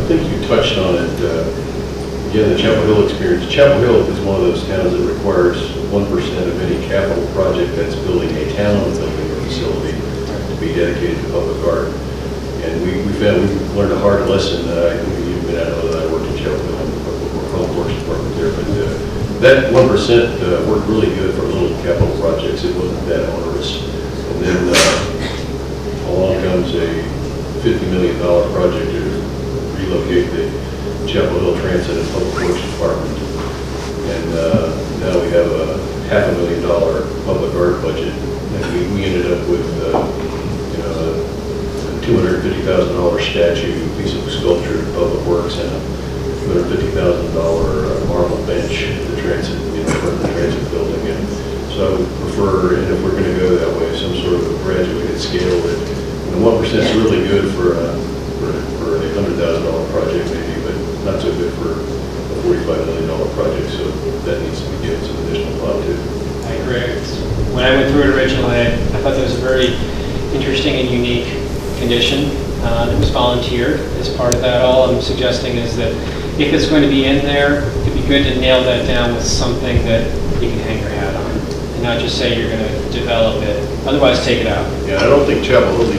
think you touched on it. Again, the Chapel Hill experience. Chapel Hill is one of those towns that requires 1% of any capital project that's building a town building or facility to be dedicated to public art. And we found we learned a hard lesson. I think you've been, I know that I worked in Chapel Hill in the Public Works Department there, but that 1% worked really good for little capital projects. It wasn't that onerous. And then along comes a $50 million project to relocate the Chapel Hill Transit and Public Works Department. And now we have a $500,000 public art budget. And we ended up with a $250,000 statue, piece of sculpture at Public Works, and a $250,000 marble bench at the transit, for the transit building. And so I would prefer, and if we're going to go that way, some sort of a graduated scale that 1% is really good for a $100,000 project maybe, but not so good for a $45 million project, so that needs to be given some additional thought to. I agree. When I went through it originally, I thought that was a very interesting and unique condition. It was volunteered as part of that. All I'm suggesting is that if it's going to be in there, it'd be good to nail that down with something that you can hang your hat on, and not just say you're going to develop it. Otherwise, take it out. Yeah, I don't think Chapel Hill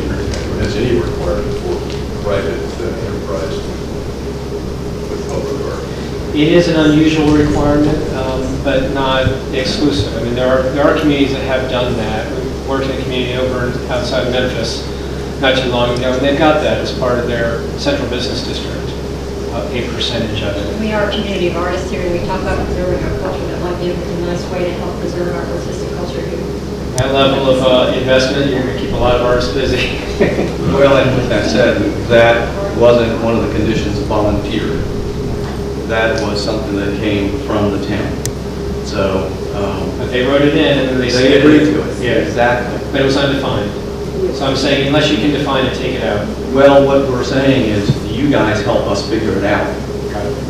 has any requirement for private enterprise with public art. It is an unusual requirement, but not exclusive. I mean, there are communities that have done that. We worked in a community over outside of Memphis not too long ago, and they've got that as part of their central business district, a percentage of it. We are a community of artists here, and we talk about preserving our culture. That might be a nice way to help preserve our artistic culture here. That level of investment, you're going to keep a lot of artists busy. Well, and with that said, that wasn't one of the conditions volunteer. That was something that came from the town. So, but they wrote it in, and then they agreed to it. Yeah, exactly. But it was undefined. So I'm saying, unless you can define it, take it out. Well, what we're saying is, you guys help us figure it out.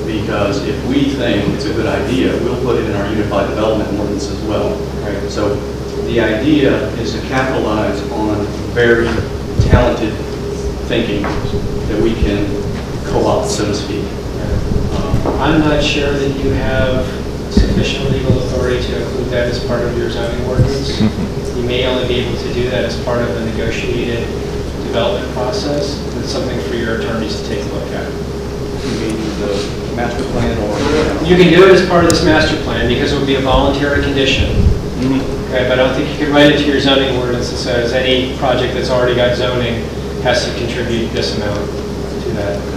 Because if we think it's a good idea, we'll put it in our Unified Development Ordinance as well. Right. So the idea is to capitalize on very talented thinking that we can co-opt, so to speak. I'm not sure that you have sufficient legal authority to include that as part of your zoning ordinance. You may only be able to do that as part of the negotiated development process. It's something for your attorneys to take a look at. You mean the master plan, or you can do it as part of this master plan because it would be a voluntary condition. Okay, but I don't think you can write it to your zoning ordinance that says any project that's already got zoning has to contribute this amount to that.